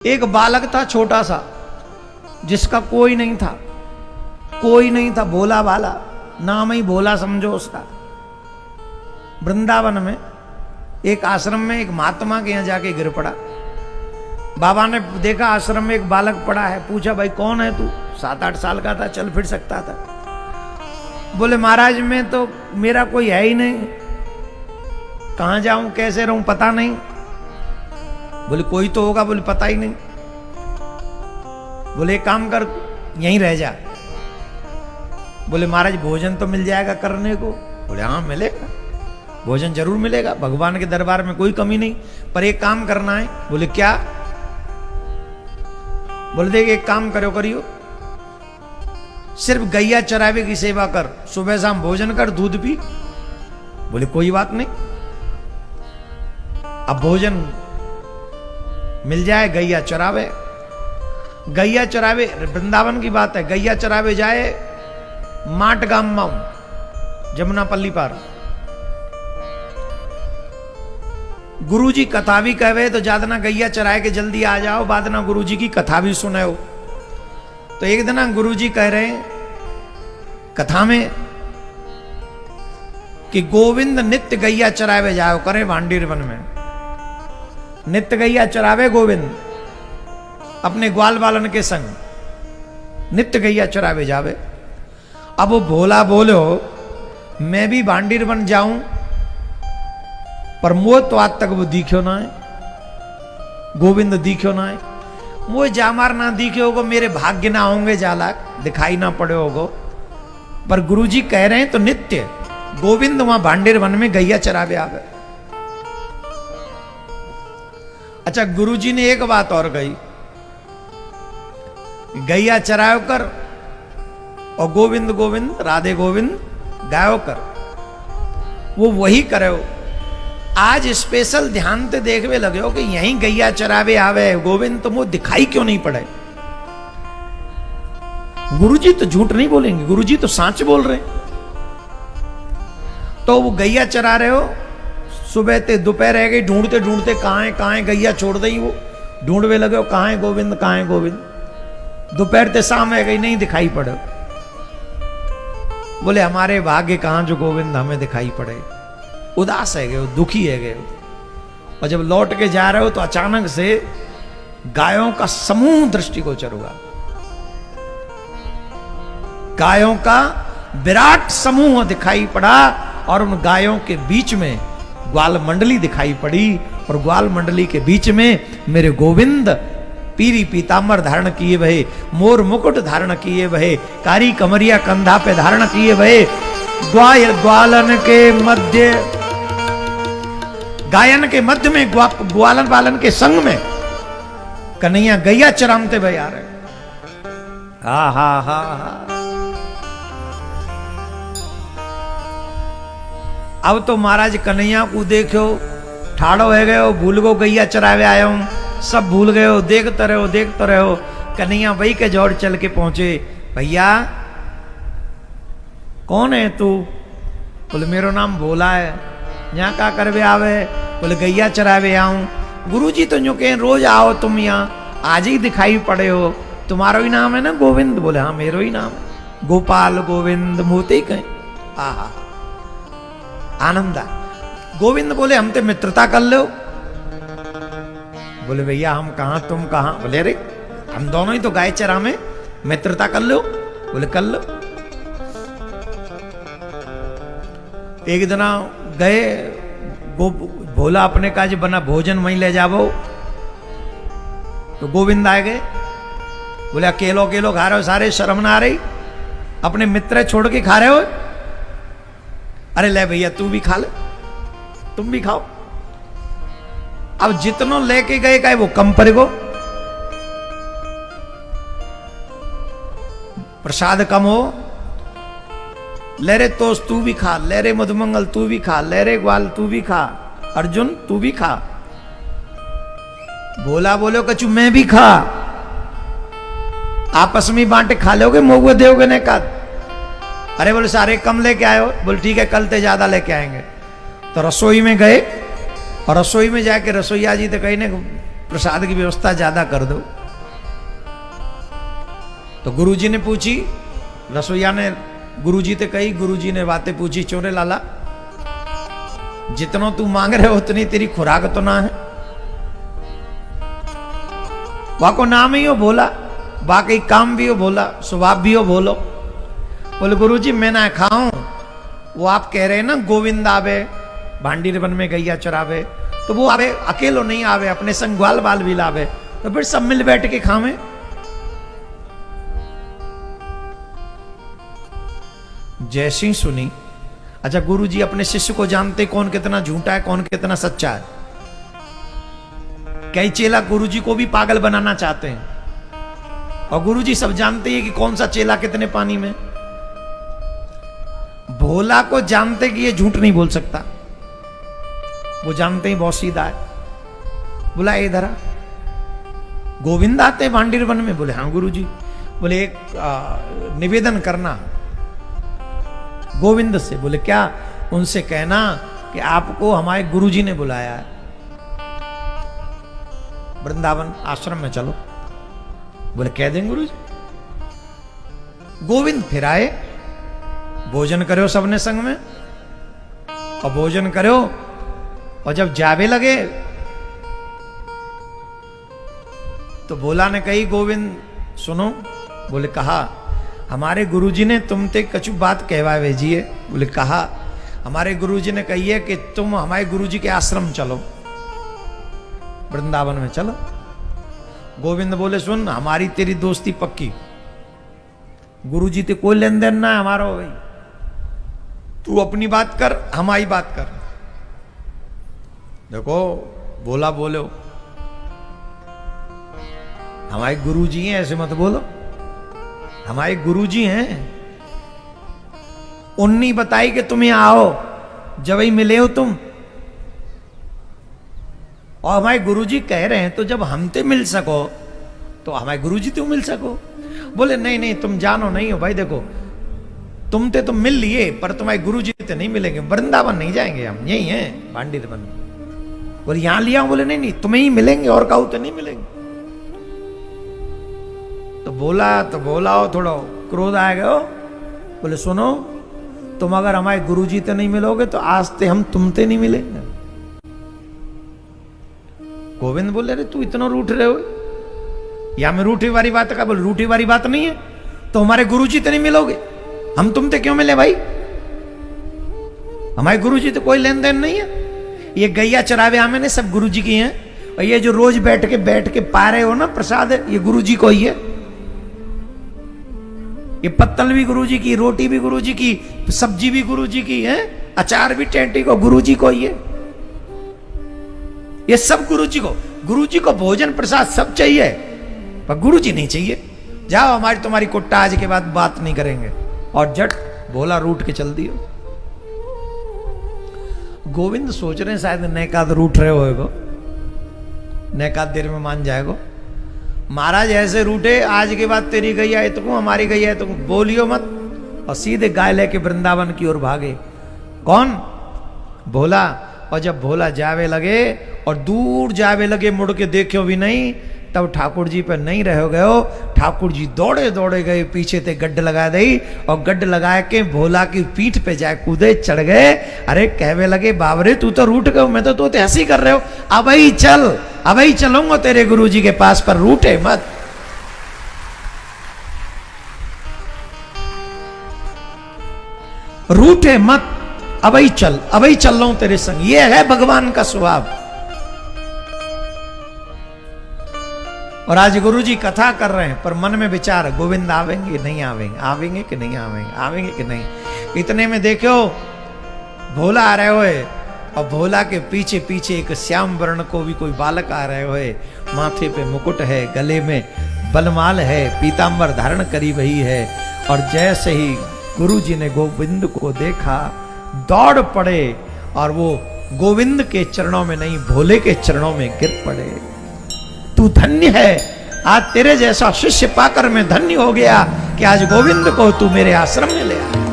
एक बालक था छोटा सा, जिसका कोई नहीं था, कोई नहीं था, भोला भाला, नाम ही भोला समझो उसका। वृंदावन में एक आश्रम में एक महात्मा के यहाँ जाके गिर पड़ा। बाबा ने देखा आश्रम में एक बालक पड़ा है, पूछा भाई कौन है तू? 7-8 साल का था, चल फिर सकता था। बोले महाराज मैं तो, मेरा कोई है ही नहीं, कहाँ जाऊं कैसे रहूं पता नहीं। बोले कोई तो होगा, बोले पता ही नहीं। बोले एक काम कर यहीं रह जा। बोले महाराज भोजन तो मिल जाएगा करने को? बोले हाँ मिलेगा, भोजन जरूर मिलेगा, भगवान के दरबार में कोई कमी नहीं, पर एक काम करना है। बोले क्या? बोले देख एक काम करियो, सिर्फ गैया चरावे की सेवा कर, सुबह शाम भोजन कर, दूध पी। बोले कोई बात नहीं, अब भोजन मिल जाए, गैया चरावे। गैया चरावे, वृंदावन की बात है, गैया चरावे जाए माट गाम माऊ, जमुना पल्ली पार। गुरुजी कथा भी कहवे तो जादना गैया चराए के जल्दी आ जाओ, बाद ना गुरुजी की कथा भी सुने हो। तो एक दिन गुरुजी कह रहे हैं कथा में कि गोविंद नित्य गैया चरावे जाओ करे भांडीर वन में। नित्य गैया चरावे गोविंद अपने ग्वाल बालन के संग, नित्य गैया चरावे जावे। अब वो भोला बोलो मैं भी भांडीर बन जाऊं, पर मोह तो आज तक वो दिखो ना है, गोविंद दिखो ना है। वो जामार ना दिखे होगो, मेरे भाग्य ना होंगे जाला, दिखाई ना पड़े होगो। पर गुरुजी कह रहे हैं तो नित्य गोविंद वहां भांडीर वन में गैया चरावे आवे। अच्छा गुरुजी ने एक बात और कही, गैया चरायो कर और गोविंद गोविंद राधे गोविंद गायो कर, वो वही करो। आज स्पेशल ध्यान से देखवे लगे हो कि यहीं गैया चरावे आवे गोविंद, तो वो दिखाई क्यों नहीं पड़े? गुरुजी तो झूठ नहीं बोलेंगे, गुरुजी तो सच बोल रहे हैं। तो वो गैया चरा रहे हो, सुबह ते दोपहर रह गई, ढूंढते ढूंढते कहाँ है गैया छोड़ दी, वो ढूंढवे लगे हो कहाँ है गोविंद, कहाँ है गोविंद। दोपहर ते शाम है गई, नहीं दिखाई पड़े। बोले हमारे भाग्य कहाँ जो गोविंद हमें दिखाई पड़े। उदास है गए, दुखी है गए। और जब लौट के जा रहे हो तो अचानक से गायों का समूह दृष्टिगोचर हुआ, गायों का विराट समूह दिखाई पड़ा, और उन गायों के बीच में ग्वाल मंडली दिखाई पड़ी, और ग्वाल मंडली के बीच में मेरे गोविंद पीरी पीतांबर धारण किए वहे, मोर मुकुट धारण किए वहे, कारी कमरिया कंधा पे धारण किए वहे, ग्वालन के मध्य, गायन के मध्य में ग्वालन बालन के संग में कन्हैया गैया चरामते भई आ रहे। हा हा हा हा। अब तो महाराज कन्हैया को देखो ठाड़ो है गयो, भूल गो गैया चरावे आया हूं, सब भूल गए हो, देखते रहो। कन्हैया वही के जोड़ चल के पहुंचे, भैया कौन है तू? बोले मेरो नाम भोला है। यहाँ का करवे आवे? बोले गैया चरावे आऊं। गुरुजी तो यूं कहें रोज आओ तुम यहाँ, आज ही दिखाई पड़े हो, तुम्हारा ही नाम है ना गोविंद? बोले हाँ मेरो ही नाम है, गोपाल गोविंद मोते ही कहें। आहा आनंद आ। गोविंद बोले हम ते मित्रता कर लो। बोले भैया हम कहाँ तुम कहाँ? बोले अरे हम दोनों ही तो गाय चरा में, मित्रता कर लो। बोले कर लो। एक दिन गए, भोला अपने काज बना भोजन वहीं ले जावो, तो गोविंद आ गए। बोले अकेलो अकेलो खा रहे हो सारे, शर्म ना आ रही? अपने मित्र छोड़ के खा रहे हो? अरे ले भैया तू भी खा ले, तुम भी खाओ। अब जितनो लेके गए का वो कम पड़ेगो, प्रसाद कम हो। ले रे तोस तू भी खा, ले रे मधुमंगल तू भी खा, ले रे ग्वाल तू भी खा, अर्जुन तू भी खा। भोला बोलो कचू मैं भी खा, आपस में बांटे खा लोगे, मोगो दोगे ने का? अरे बोले सारे कम लेके आए हो? बोले ठीक है कल ते ज्यादा लेके आएंगे। तो रसोई में गए, और रसोई में जाके रसोईया जी तो कहीं ने प्रसाद की व्यवस्था ज्यादा कर दो। तो गुरुजी ने पूछी, रसोईया ने गुरुजी ते कही, गुरुजी ने बातें पूछी, चोरे लाला जितना तू मांग रहे हो उतनी तेरी खुराक तो ना है। वहां को नाम ही हो भोला, बाकी काम भी हो भोला, स्वभाव भी हो भोलो। बोले गुरुजी मैं ना खाऊं, वो आप कह रहे हैं ना गोविंद आवे भांडीर वन में गैया चरावे, तो वो आवे अकेलो नहीं आवे, अपने संग ग्वाल बाल भी लावे, तो फिर सब मिल बैठ के खावे। जैसी सुनी, अच्छा गुरुजी अपने शिष्य को जानते कौन कितना झूठा है कौन कितना सच्चा है। कई चेला गुरुजी को भी पागल बनाना चाहते हैं, और गुरुजी सब जानते हैं कि कौन सा चेला कितने पानी में। भोला को जानते कि ये झूठ नहीं बोल सकता, वो जानते ही बहुत सीधा है। बोला इधर आ, गोविंद आते हैं भांडीर वन में? बोले हाँ गुरुजी। बोले एक निवेदन करना गोविंद से। बोले क्या? उनसे कहना कि आपको हमारे गुरुजी ने बुलाया है, वृंदावन आश्रम में चलो। बोले कह देंगे गुरुजी। गोविंद फिर आए, भोजन करो सबने संग में, और भोजन करो, और जब जावे लगे तो भोला ने कही गोविंद सुनो। बोले कहा हमारे गुरुजी ने तुम ते कछु बात कहवा भेजिए। बोले कहा हमारे गुरुजी ने कही है कि तुम हमारे गुरुजी के आश्रम चलो, वृंदावन में चलो। गोविंद बोले सुन हमारी तेरी दोस्ती पक्की, गुरुजी ते कोई लेन देन ना है हमारा हो भाई, तू अपनी बात कर हमारी बात कर। देखो बोला बोलो हमारे गुरुजी हैं, ऐसे मत बोलो, हमारे गुरुजी हैं। उन्नी बताई कि तुम यहां आओ, जब ही मिले हो तुम, और हमारे गुरुजी कह रहे हैं तो जब हम ते मिल सको तो हमारे गुरुजी तो मिल सको। बोले नहीं नहीं तुम जानो नहीं हो भाई, देखो तुम ते तो मिल लिए पर तुम्हारे गुरुजी ते नहीं मिलेंगे, वृंदावन नहीं जाएंगे, हम यही हैं भांडीर वन। बोले यहां लिया? बोले नहीं नहीं तुम्हें ही मिलेंगे और कहूं तो नहीं मिलेंगे। तो बोला हो थोड़ा क्रोध आएगा हो। बोले सुनो तुम अगर हमारे गुरुजी ते नहीं मिलोगे तो आज ते हम तुमते नहीं मिलेंगे। गोविंद बोले अरे तू इतना रूठ रहे हो, या मैं रूठी वाली बात का? बोले रूठी वाली बात नहीं है, तो हमारे गुरुजी ते नहीं मिलोगे, हम तुमते क्यों मिले भाई? हमारे गुरुजी तो कोई लेन देन नहीं है, ये गैया चरावे आमे ने सब गुरुजी की हैं, और ये जो रोज बैठ के पा रहे हो ना प्रसाद, ये गुरुजी को ही है। ये पत्तल भी गुरुजी की, रोटी भी गुरुजी की, सब्जी भी गुरुजी की है, अचार भी टेंटी को गुरुजी को ही है, ये सब गुरुजी को। गुरुजी को भोजन प्रसाद सब चाहिए पर गुरुजी नहीं चाहिए। जाओ हमारी तुम्हारी कुट्टा आज के बाद बात नहीं करेंगे। और जट बोला रूठ के चल दियो। गोविंद सोच रहे हैं शायद नैकाद रूठ रहे होएगो, नैकाद देर में मान जाएगो। महाराज ऐसे रूठे आज के बाद तेरी गैया है तो हमारी गैया है तो बोलियो मत, और सीधे गाय लेके वृंदावन की ओर भागे। कौन? भोला। और जब भोला जावे लगे और दूर जावे लगे, मुड़ के देखो भी नहीं, तब ठाकुर जी पर नहीं रह गए। ठाकुर जी दौड़े दौड़े गए, पीछे ते गड्ढ लगा दी, और गड्ढ लगा के भोला की पीठ पे जाए कूदे, चढ़ गए। अरे कहवे लगे बाबरे तू तो रूठ गए, मैं तो हंसी कर रहे हो, अब ही चल, अब ही चलूंगा तेरे गुरुजी के पास, पर रूठे मत। रूठे मत, अब ही चल, अब ही चल रहा हूं तेरे संग। ये है भगवान का स्वभाव। और आज गुरुजी कथा कर रहे हैं पर मन में विचार गोविंद आवेंगे नहीं आवेंगे, आवेंगे कि नहीं आवेंगे, आवेंगे कि नहीं। इतने में देखो भोला आ रहे हुए, और भोला के पीछे पीछे एक श्याम वर्ण को भी कोई बालक आ रहे हुए, माथे पे मुकुट है, गले में बलमाल है, पीतांबर धारण करी वही है। और जैसे ही गुरुजी ने गोविंद को देखा दौड़ पड़े, और वो गोविंद के चरणों में नहीं भोले के चरणों में गिर पड़े। तू धन्य है, आज तेरे जैसा शिष्य पाकर मैं धन्य हो गया कि आज गोविंद को तू मेरे आश्रम में ले आया।